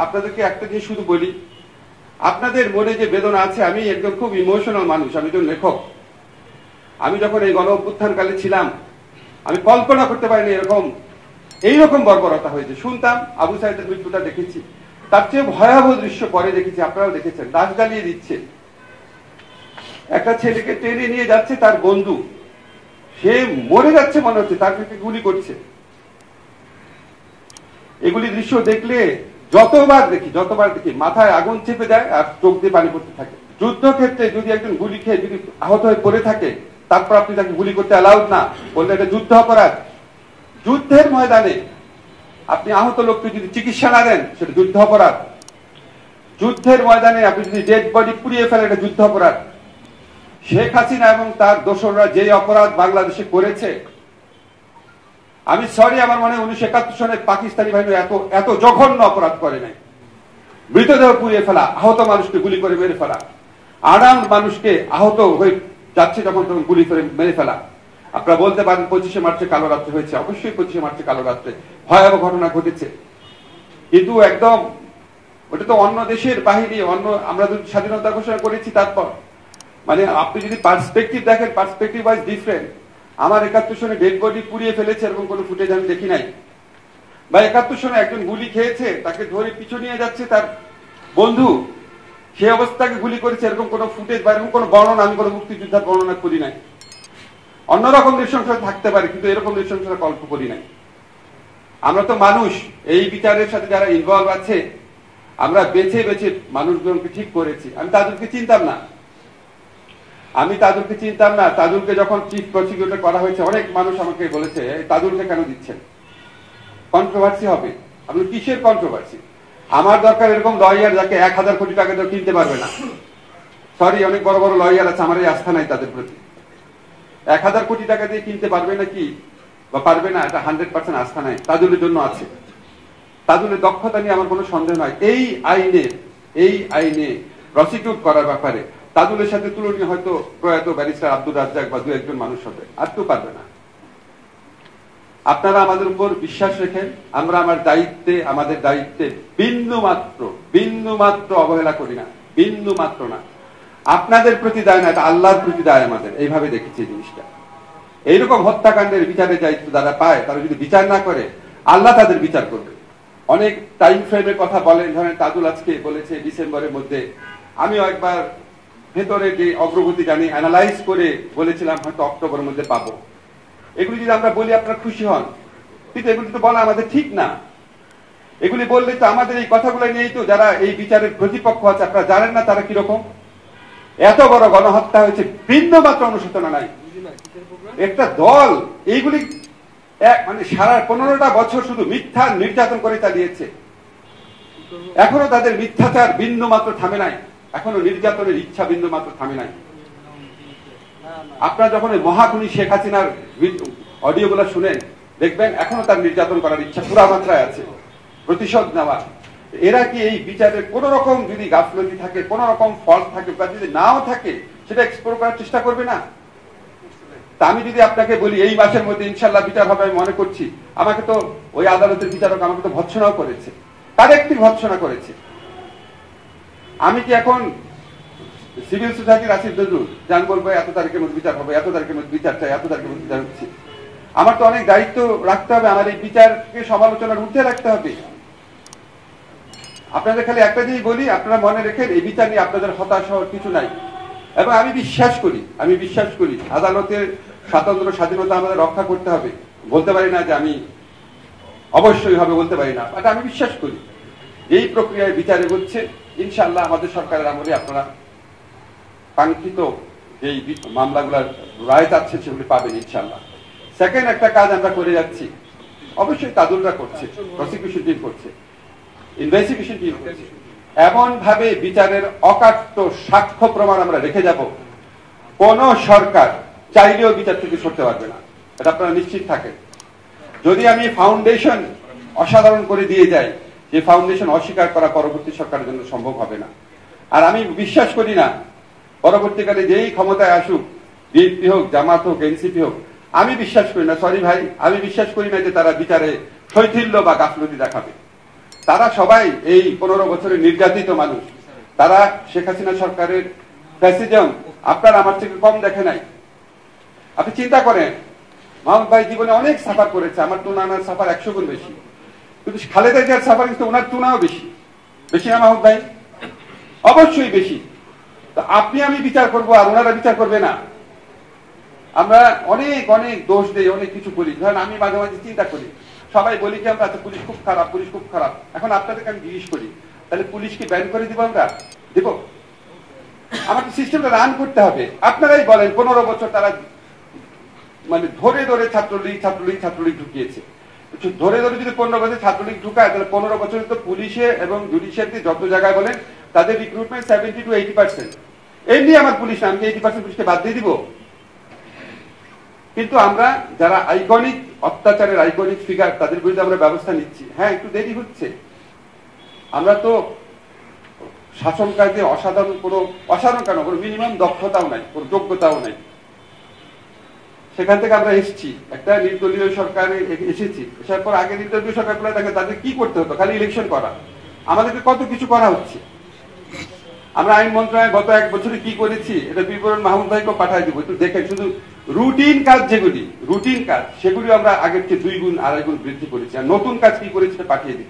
আপনাদেরকে একটা জিনিস শুধু বলি, আপনাদের মনে যে বেদনা আছে, আমি একদম খুব ইমোশনাল মানুষ, আমি একজন লেখক। আমি যখন এই গণ অভ্যুত্থানকালে ছিলাম, আমি কল্পনা করতে পারিনি এইরকম বর্বরতা হয়েছে। শুনতাম, আবু সাইদের মৃত্যুটা দেখেছি, তার চেয়ে ভয়াবহ দৃশ্য পরে দেখেছি, আপনারাও দেখেছেন, লাশ জ্বালিয়ে দিচ্ছে, একটা ছেলেকে টেনে নিয়ে যাচ্ছে তার বন্ধু, সে মরে যাচ্ছে মনে হচ্ছে, তার কাছে গুলি করছে। এগুলি দৃশ্য দেখলে যতবার দেখি মাথায় আগুন চেপে যায় আর চোখ দিয়ে পানি পড়তে থাকে। যুদ্ধক্ষেত্রে যদি একজন গুলি খেয়ে যদি আহত হয়ে পড়ে থাকে, তারপর আপনি তাকে গুলি করতে অ্যালাউড না, বললে এটা যুদ্ধ অপরাধ। যুদ্ধের ময়দানে আপনি আহত লোককে যদি চিকিৎসা না দেন, সেটা যুদ্ধ অপরাধ। যুদ্ধের ময়দানে আপনি যদি ডেড বডি পুড়িয়ে ফেলেন, এটা যুদ্ধ অপরাধ। শেখ হাসিনা এবং তার দোসররা যে অপরাধ বাংলাদেশে করেছে, আমি সরি, আমার মনে 1971 সনে পাকিস্তানি বাহিনী এত জঘন্য অপরাধ করে নাই। মৃতদেহ পুড়িয়ে ফেলা, আহত মানুষকে গুলি করে মেরে ফেলা, আরাম মানুষকে আহত হয়ে যাচ্ছে যখন তখন গুলি করে মেরে ফেলা। আপনারা বলতে পারেন 25শে মার্চে কালো রাত্রে হয়েছে, অবশ্যই 25শে মার্চে কালো রাত্রে ভয়াবহ ঘটনা ঘটেছে, কিন্তু একদম ওটা তো অন্য দেশের বাহিনী, আমরা যদি স্বাধীনতা ঘোষণা করেছি তারপর, মানে আপনি যদি পার্সপেক্টিভ দেখেন, পার্সপেক্টিভ ওয়াইজ ডিফারেন্ট। আমার 71 সনে ডেড বডি পুড়িয়ে ফেলেছে এরকম কোনো ফুটেজ আমি দেখি নাই। বা 71 সনে একজন গুলি খেয়েছে, তাকে ধরে পিছু নিয়ে যাচ্ছে তার বন্ধু, সে অবস্থাকে গুলি করেছে, এরকম কোনো ফুটেজ বা এরকম কোনো বর্ণনা আমি কোনো মুক্তিযোদ্ধার বর্ণনা করি নাই। অন্যরকম নৃশংসতা থাকতে পারে, কিন্তু এরকম নৃশংসতা কল্প করি নাই। আমরা তো মানুষ, এই বিচারের সাথে যারা ইনভলভ আছে, আমরা বেছে বেছে মানুষজনকে ঠিক করেছি। আমি তাদেরকে চিনতাম না, তাজুলকে যখন চিফ প্রসিকিউটর করা হয়েছে, অনেক মানুষ আমাকে বলেছে তাজুলকে কেন দিচ্ছেন, কন্ট্রোভার্সি হবে। আপনি কিসের কন্ট্রোভার্সি? আমার দরকার এরকম লয়ার যাকে 1000 কোটি টাকা দিয়ে কিনতে পারবে না। সরি, অনেক বড় বড় লয়ার আছে, আমার এই আস্থা নাই তাদের প্রতি। 1000 কোটি টাকা দিয়ে কিনতে পারবে না কি বা পারবে না, এটা 100% আস্থা নাই। তাজুলের জন্য আছে, তাজুলের দক্ষতা নিয়ে আমার কোনো সন্দেহ নয়। এই আইনে প্রসিকিউট করার ব্যাপারে তাজুলের সাথে তুলনীয় হয়তো প্রয়াত ব্যারিস্টার আব্দুর রাজ্জাক বা দু একজন মানুষ হবে, আর কেউ পারবে না। আপনারা আমাদের উপর বিশ্বাস রেখেন, আমরা আমাদের দায়িত্বে বিন্দু মাত্র অবহেলা করি না, বিন্দু মাত্র না। আপনাদের প্রতি দায় না, এটা আল্লাহর প্রতি দায় আমাদের, এইভাবে দেখেছি জিনিসটা। এইরকম হত্যাকাণ্ডের বিচারের দায়িত্ব যারা পায়, তারা যদি বিচার না করে, আল্লাহ তাদের বিচার করবে। অনেক টাইম ফ্রেমের কথা বলেন, ধরেন তাজুল আজকে বলেছে ডিসেম্বরের মধ্যে, আমিও একবার ভেতরে যে অগ্রগতি জানি অ্যানালাইজ করে বলেছিলাম হয়তো অক্টোবরের মধ্যে পাবো। এগুলি যদি আমরা বলি আপনারা খুশি হন, কিন্তু এগুলি তো বলা আমাদের ঠিক না। এগুলি বললে তো আমাদের এই কথাগুলো নিয়েই তো যারা এই বিচারের প্রতিপক্ষ আছে, আপনারা জানেন না তারা কিরকম। এত বড় গণহত্যা হয়েছে, বিন্দু মাত্র অনুশোচনা নাই। একটা দল এইগুলি মানে সারা 15টা বছর শুধু মিথ্যা নির্যাতন করে চালিয়েছে, এখনো তাদের মিথ্যাচার বিন্দু মাত্র থামে নাই, এখনো নির্যাতনের ইচ্ছা বিন্দু মাত্র থামে নাই। আপনারা যখন মহাখুনি শেখ হাসিনার অডিও গুলা শুনেন, দেখবেন এখনো তার নির্যাতন করার ইচ্ছা পুরা মাত্রায় আছে, প্রতিশোধ নেওয়া। এরা কি এই বিচারের কোন রকম যদি গাফলতি থাকে, কোন রকম ফল্ট থাকে, বা যদি নাও থাকে, সেটা এক্সপ্লোর করার চেষ্টা করবে না? তা আমি যদি আপনাকে বলি এই মাসের মধ্যে ইনশাল্লাহ বিচার হবে, আমি মনে করছি, আমাকে তো ওই আদালতের বিচারক আমাকে তো ভৎসনাও করেছে, কারেক্টলি ভৎসনা করেছে। আমি কি এখন সিভিল সোসাইটির আসিফ নজরুল যান বলবো এত তারিখের মধ্যে বিচার হবে, এত তারিখের মধ্যে বিচার চাই, এত তারিখের মধ্যে বিচার হচ্ছে? আমার তো অনেক দায়িত্ব রাখতে হবে, আমার এই বিচারকে সমালোচনার ঊর্ধ্বে রাখতে হবে। আপনাদের খালি একটা জিনিস বলি, আপনারা মনে রেখেন, এই বিচার নিয়ে আপনাদের হতাশ হওয়ার কিছু নাই। এবং আমি বিশ্বাস করি আদালতের স্বাধীনতা আমাদের রক্ষা করতে হবে। বলতে পারি না যে আমি অবশ্যই হবে, বলতে পারি না, বাট আমি বিশ্বাস করি এই প্রক্রিয়ায় বিচারে হচ্ছে, ইনশাআল্লাহ আমাদের সরকারের আমলে আপনারা কাঙ্ক্ষিত যেই মামলাগুলোর রায় চাচ্ছে সেগুলি পাবেন ইনশাআল্লাহ। সেকেন্ড একটা কাজ আমরা করে যাচ্ছি, অবশ্যই তাজুলরা করছে, প্রসিকিউশন টিম করছে, ইনভেস্টিগেশন টিম করছে, এমন ভাবে বিচারের অকাট্য সাক্ষ্য প্রমাণ আমরা রেখে যাব, কোন সরকার চাইলেও বিচার থেকে সরতে পারবে না, এটা আপনারা নিশ্চিত থাকেন। যদি আমি ফাউন্ডেশন অসাধারণ করে দিয়ে যাই, যে ফাউন্ডেশন অস্বীকার করা পরবর্তী সরকারের জন্য সম্ভব হবে না। আর আমি বিশ্বাস করি না পরবর্তীকালে যেই ক্ষমতায় আসুক, বিএনপি হোক, জামাত হোক, এনসিপি হোক, আমি বিশ্বাস করি না, সরি ভাই, আমি বিশ্বাস করি না যে তারা বিচারে শৈথিল্য বা গাফলতি দেখাবে। তারা সবাই এই 15 বছরের নির্যাতিত মানুষ। তারা শেখ হাসিনা সরকারের ফ্যাসিজম আপনার আমার থেকে কম দেখে নাই। আপনি চিন্তা করেন, মাহমুদ ভাই জীবনে অনেক সাফার করেছে, আমার তুলনার সাফার 100 গুণ বেশি, কিন্তু খালেদা জিয়ার সাফার কিন্তু ওনার তুলনাও বেশি। বেশি না মাহমুদ ভাই? অবশ্যই বেশি। তো আপনি আমি বিচার করব আর ওনারা বিচার করবে না? আমরা অনেক অনেক দোষ দেই, অনেক কিছু করি। ধরেন আমি মাঝে মাঝে চিন্তা করি, সবাই বলি কি আমরা পুলিশ খুব খারাপ, পুলিশ খুব খারাপ। এখন আপনাদেরকে আমি জিজ্ঞেস করি, তাহলে পুলিশকে ব্যান করে দিব আমরা? দেব? আমাকে সিস্টেমটা রান করতে হবে। আপনারাই বলেন 15 বছর তারা মানে ধরে ধরে ছাত্রলীগ ঢুকিয়েছে। ধরে ধরে যদি 15 বছর ছাত্রলীগ ঢুকায়, তাহলে 15 বছরে তো পুলিশে এবং জুডিশিয়ারিতে যত জায়গায় বলেন তাদের রিক্রুটমেন্ট 70 to 80%। এমনি আমার পুলিশ না, আমি 80% পুলিশকে বাদ দিয়ে দিব? কিন্তু আমরা যারা আইকনিক অত্যাচারের আইকনিক ফিগার, তাদের বিরুদ্ধে আমরা ব্যবস্থা নিচ্ছি। হ্যাঁ, একটু দেরি হচ্ছে। আমরা তো শাসন কাজে অসাধারণ কোনো মিনিমাম দক্ষতাও নাই, কোনো যোগ্যতাও নাই। সেখান থেকে আমরা এসেছি, একটা নির্দলীয় সরকারে এসেছি। এসার পর আগে নির্দলীয় সরকারগুলো দেখে তাদের কি করতে হতো, খালি ইলেকশন করা। আমাদেরকে কত কিছু করা হচ্ছে। আমরা আইন মন্ত্রণালয়ে গত 1 বছরে কি করেছি, এটা বিবরণ মাহমুদ ভাইকে পাঠাই দিব, একটু দেখেন। শুধু রুটিন কাজ যেগুলি, রুটিন কাজ, সেগুলি আমরা আগের চেয়ে 2 গুণ 2.5 গুণ বৃদ্ধি করেছি। আর নতুন কাজ কি করেছি পাঠিয়ে দিব।